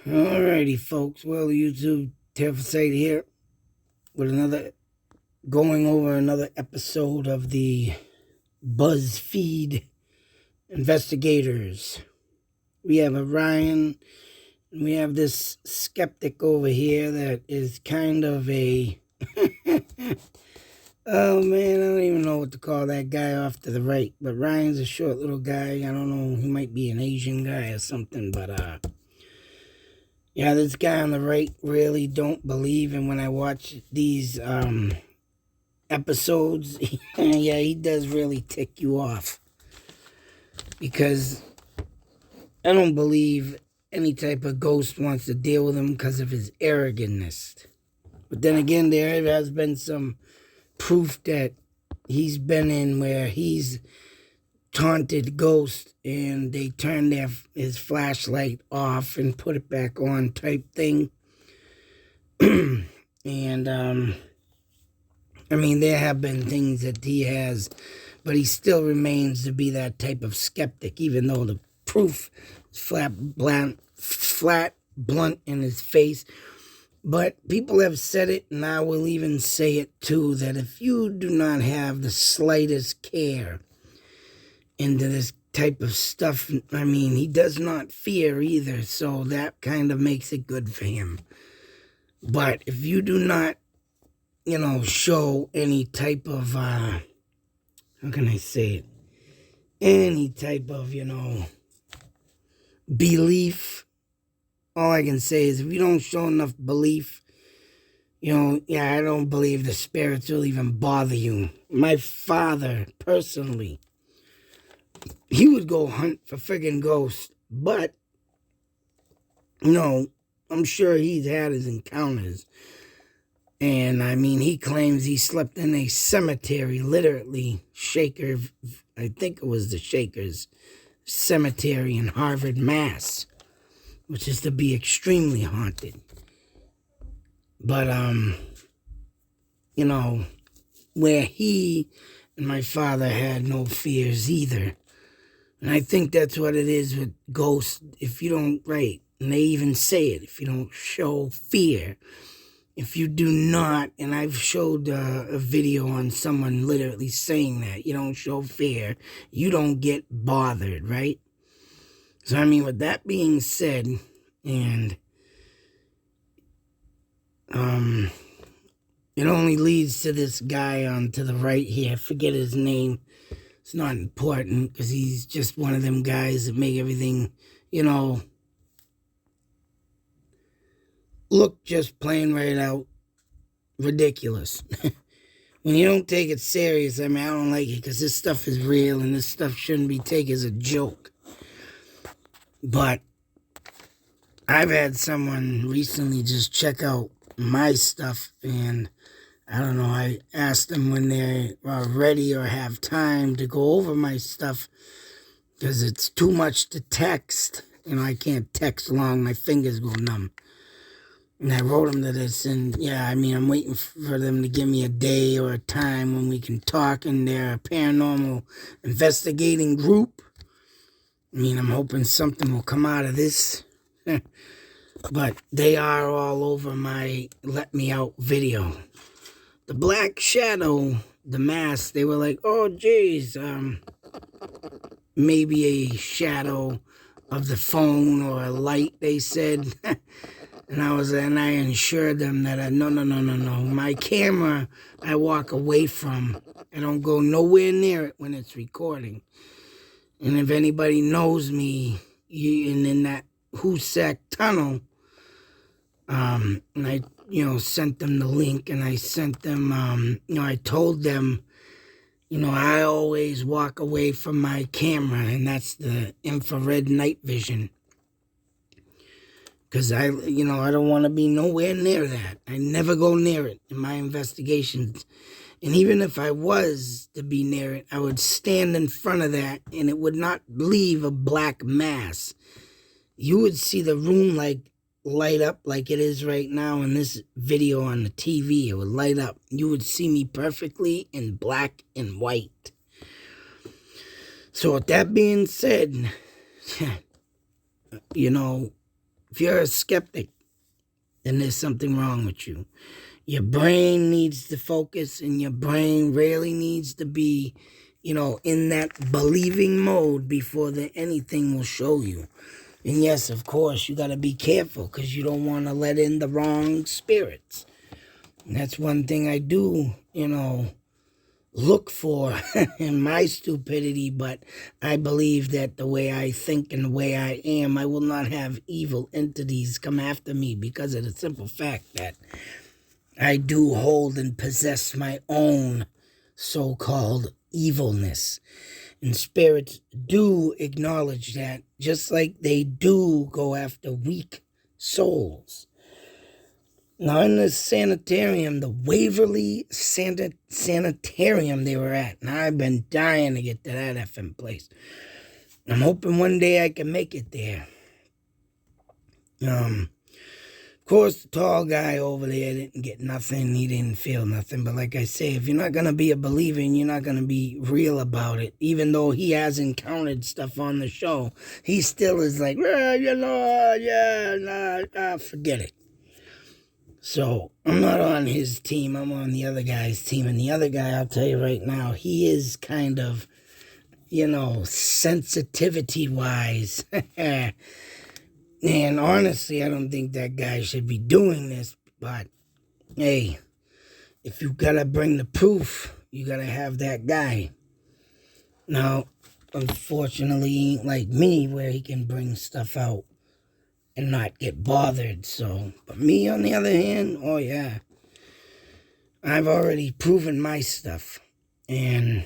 Alrighty, folks. Well, YouTube, Terrified here with going over another episode of the BuzzFeed investigators. We have Orion, and we have this skeptic over here that is kind of a... Oh, man, I don't even know what to call that guy off to the right. But Ryan's a short little guy. I don't know. He might be an Asian guy or something, but, yeah, this guy on the right really don't believe, and when I watch these episodes, yeah, he does really tick you off. Because I don't believe any type of ghost wants to deal with him because of his arrogance. But then again, there has been some proof that he's been in where he's taunted ghosts and they turned his flashlight off and put it back on type thing. And I mean, there have been things that he has, but he still remains to be that type of skeptic, even though the proof is flat, blunt in his face. But people have said it, and I will even say it too, that if you do not have the slightest care into this type of stuff, I mean, he does not fear either, so that kind of makes it good for him. But if you do not, show any type of, how can I say it? Any type of, belief. All I can say is if you don't show enough belief, I don't believe the spirits will even bother you. My father, personally, he would go hunt for friggin' ghosts, but, I'm sure he's had his encounters. And, I mean, he claims he slept in a cemetery, literally, I think it was the Shakers Cemetery in Harvard, Mass., which is to be extremely haunted. But, where he and my father had no fears either. And I think that's what it is with ghosts. If you don't, right, and they even say it, if you don't show fear, if you do not, and I've showed a video on someone literally saying that, you don't show fear, you don't get bothered, right? So, I mean, with that being said, and it only leads to this guy on to the right here. I forget his name. It's not important because he's just one of them guys that make everything, look just plain right out ridiculous. When you don't take it serious, I mean, I don't like it because this stuff is real and this stuff shouldn't be taken as a joke. But I've had someone recently just check out my stuff, and I don't know, I asked them when they are ready or have time to go over my stuff because it's too much to text. I can't text long, my fingers go numb. And I wrote them to this, and yeah, I mean, I'm waiting for them to give me a day or a time when we can talk in their paranormal investigating group. I mean, I'm hoping something will come out of this. But they are all over my Let Me Out video. The Black Shadow, the mask, they were like, oh, geez, maybe a shadow of the phone or a light, they said. And I assured them that no. My camera, I walk away from. I don't go nowhere near it when it's recording. And if anybody knows me, in that Hoosac tunnel, and I, sent them the link, and I sent them, I told them, I always walk away from my camera, and that's the infrared night vision. Because I don't want to be nowhere near that. I never go near it in my investigations. And even if I was to be near it, I would stand in front of that and it would not leave a black mass. You would see the room light up like it is right now in this video on the TV. It would light up. You would see me perfectly in black and white. So with that being said, If you're a skeptic, then there's something wrong with you. Your brain needs to focus, and your brain really needs to be, in that believing mode before anything will show you. And yes, of course, you got to be careful because you don't want to let in the wrong spirits. And that's one thing I do, look for in my stupidity, but I believe that the way I think and the way I am, I will not have evil entities come after me because of the simple fact that I do hold and possess my own so-called evilness. And spirits do acknowledge that, just like they do go after weak souls. Now, in the sanitarium, the Waverly Sanitarium they were at, and I've been dying to get to that effing place. I'm hoping one day I can make it there. Of course, the tall guy over there didn't get nothing. He didn't feel nothing. But like I say, if you're not going to be a believer and you're not going to be real about it, even though he has encountered stuff on the show, he still is like, forget it. So I'm not on his team. I'm on the other guy's team. And the other guy, I'll tell you right now, he is kind of, sensitivity-wise. And honestly, I don't think that guy should be doing this. But, hey, if you got to bring the proof, you got to have that guy. Now, unfortunately, he ain't like me where he can bring stuff out and not get bothered. So, but me, on the other hand, oh, yeah. I've already proven my stuff. And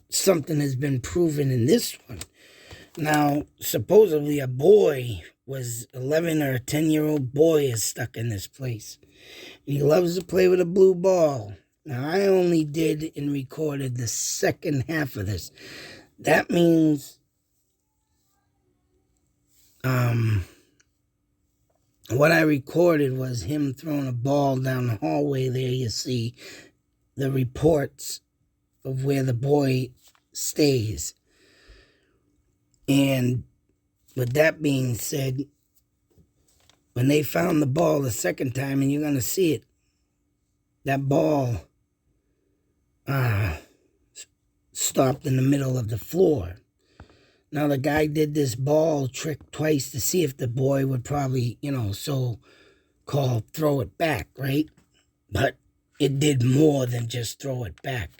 something has been proven in this one. Now, supposedly a boy was 11 or a 10-year-old boy is stuck in this place. He loves to play with a blue ball. Now, I only did and recorded the second half of this. That means what I recorded was him throwing a ball down the hallway there. You see the reports of where the boy stays. And with that being said, when they found the ball the second time, and you're going to see it, that ball stopped in the middle of the floor. Now, the guy did this ball trick twice to see if the boy would probably, so-called throw it back, right? But it did more than just throw it back.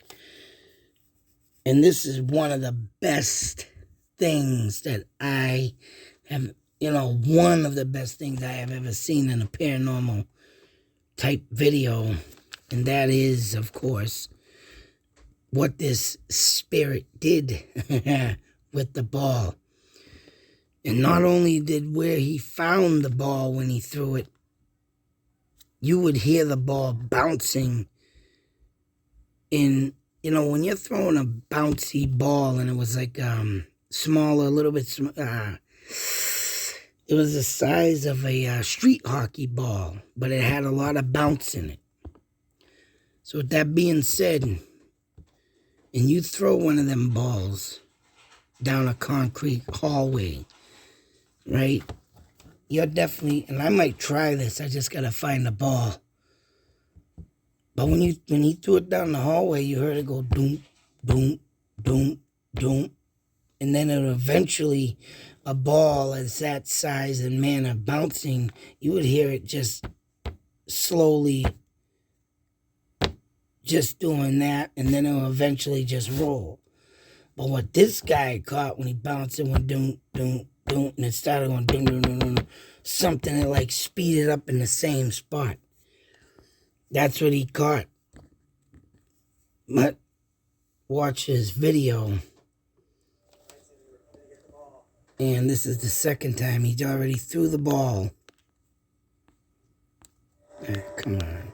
And this is one of the best things that I have, one of the best things I have ever seen in a paranormal type video. And that is, of course, what this spirit did with the ball. And not only did where he found the ball when he threw it, you would hear the ball bouncing in, when you're throwing a bouncy ball, and it was like smaller, a little bit smaller. It was the size of a street hockey ball, but it had a lot of bounce in it. So with that being said, and you throw one of them balls down a concrete hallway, right? You're definitely, and I might try this, I just gotta find the ball. But when he threw it down the hallway, you heard it go doom, doom, doom, doom. And then it eventually, a ball as that size and manner bouncing, you would hear it just slowly just doing that, and then it will eventually just roll. But what this guy caught when he bounced, it went doom, doom, doom, and it started going doom, doom, doom, doom, something that like speeded up in the same spot. That's what he caught. But watch his video. And this is the second time he already threw the ball. Come on.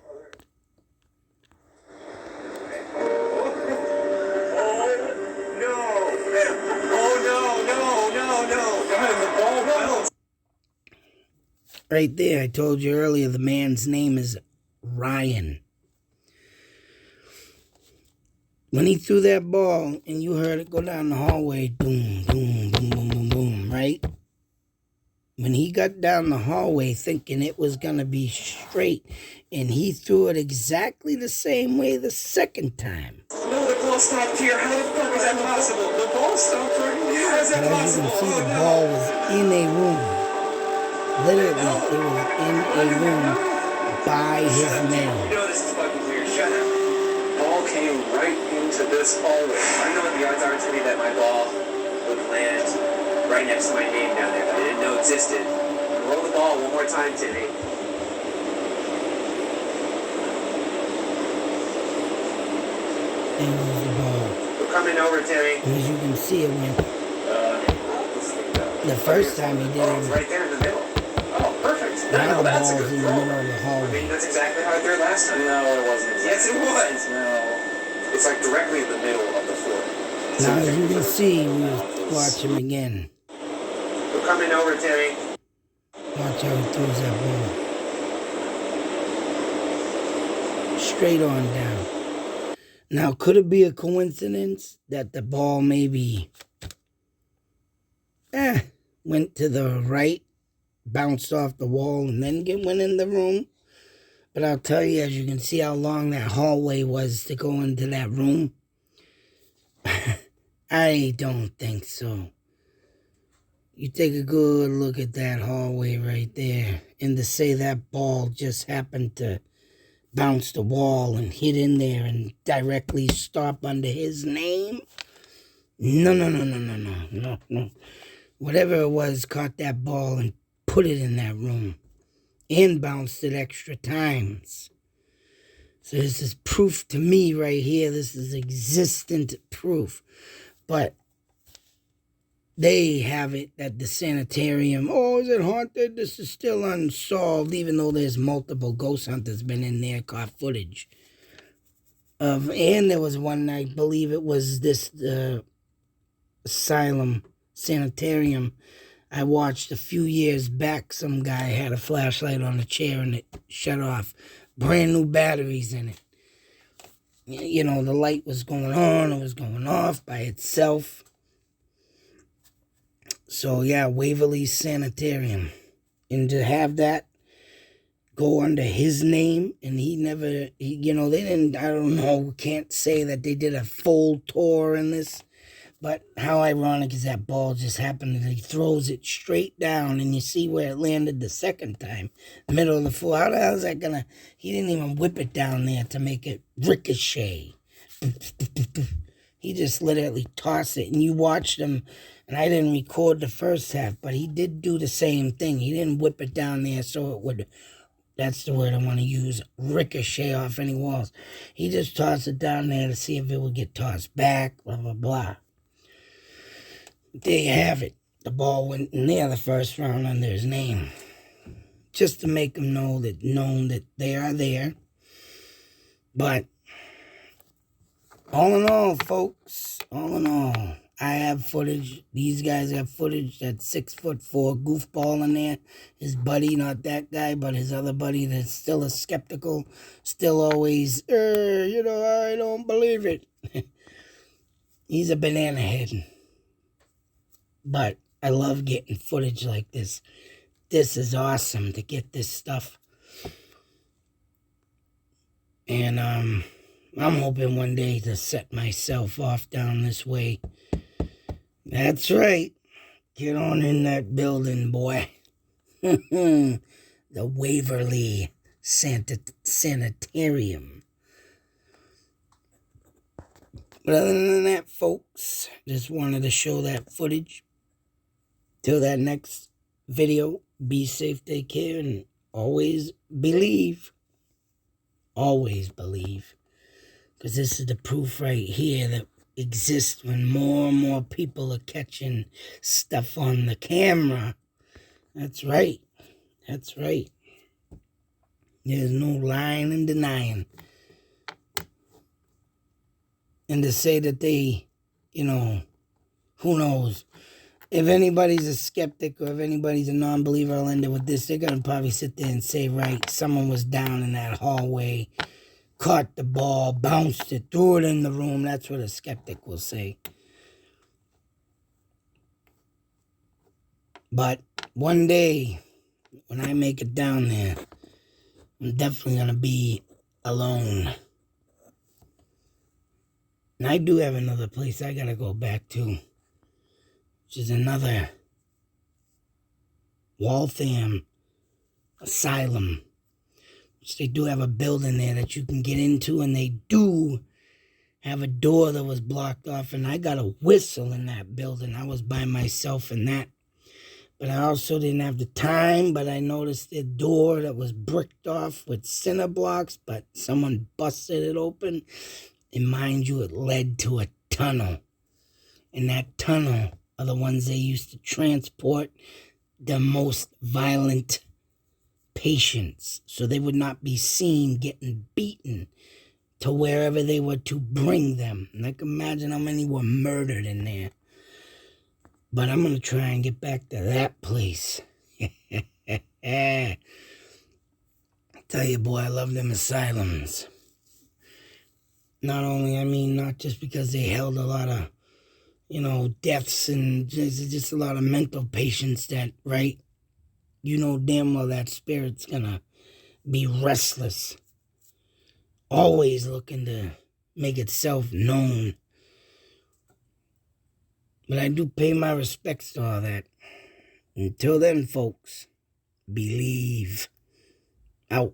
Right there, I told you earlier, the man's name is Ryan. When he threw that ball and you heard it go down the hallway, boom, boom, boom, boom, boom, boom, right? when he got down the hallway thinking it was going to be straight, and he threw it exactly the same way the second time. No, the ball stopped here. How the fuck is that possible? The ball stopped right here. How is that But as you possible? can see, the ball was in a room. Literally, it was in a room by his name. You know this is fucking weird. Shut up. Ball came right into this hallway. I know what the odds are, Timmy, that my ball would land right next to my name down there that I didn't know existed. Roll the ball one more time, Timmy. There was the ball. We're coming over, Timmy. And as you can see, it went. The first time he did Oh, it's it, right there in the middle. Oh, perfect. now the that's a ball's good in the throw. middle of the I hallway. mean, that's exactly how I threw it last time. No, it wasn't. Yes, it was. No. It's like directly in the middle of the floor. Now, as you can see, we watch him again. We're coming over, Timmy. Watch how he throws that ball. Straight on down. Now, could it be a coincidence that the ball maybe went to the right, bounced off the wall, and then went in the room? But I'll tell you, as you can see how long that hallway was to go into that room, I don't think so. You take a good look at that hallway right there, and to say that ball just happened to bounce the wall and hit in there and directly stop under his name? No. Whatever it was caught that ball and put it in that room and bounced it extra times. So this is proof to me right here. This is existent proof. But they have it at the sanitarium. Oh, is it haunted? This is still unsolved, even though there's multiple ghost hunters been in there, caught footage of. And there was one, I believe it was this asylum sanitarium I watched a few years back. Some guy had a flashlight on a chair and it shut off. Brand new batteries in it. You know, the light was going on, it was going off by itself. So, yeah, Waverly Sanitarium. And to have that go under his name, and he never, they didn't, I don't know, can't say that they did a full tour in this. But how ironic is that ball just happened, and he throws it straight down, and you see where it landed the second time, middle of the floor. How the hell is that gonna, he didn't even whip it down there to make it ricochet. He just literally tossed it, and you watched him, and I didn't record the first half, but he did do the same thing. He didn't whip it down there so it would, that's the word I want to use, ricochet off any walls. He just tossed it down there to see if it would get tossed back, blah, blah, blah. There you have it. The ball went in there the first round under his name. Just to make them known that they are there. But all in all, folks, all in all, I have footage. These guys have footage. That 6'4" goofball in there. His buddy, not that guy, but his other buddy that's still a skeptical, still always, I don't believe it. He's a banana head. But I love getting footage like this. This is awesome to get this stuff. And I'm hoping one day to set myself off down this way. That's right. Get on in that building, boy. The Waverly Sanitarium. But other than that, folks, just wanted to show that footage. Till that next video, be safe, take care, and always believe. Always believe. Because this is the proof right here that exists when more and more people are catching stuff on the camera. That's right. That's right. There's no lying and denying. And to say that they, who knows? If anybody's a skeptic or if anybody's a non-believer, I'll end it with this. They're going to probably sit there and say, right, someone was down in that hallway, caught the ball, bounced it, threw it in the room. That's what a skeptic will say. But one day, when I make it down there, I'm definitely going to be alone. And I do have another place I got to go back to, which is another Waltham Asylum, which they do have a building there that you can get into, and they do have a door that was blocked off, and I got a whistle in that building. I was by myself in that. But I also didn't have the time, but I noticed the door that was bricked off with cinder blocks, but someone busted it open. And mind you, it led to a tunnel. And that tunnel are the ones they used to transport the most violent patients, so they would not be seen getting beaten to wherever they were to bring them. And I can imagine how many were murdered in there. But I'm going to try and get back to that place. I tell you, boy, I love them asylums. Not only, not just because they held a lot of, deaths and just a lot of mental patients that, right? You know damn well that spirit's going to be restless. Always looking to make itself known. But I do pay my respects to all that. Until then, folks, believe. Out.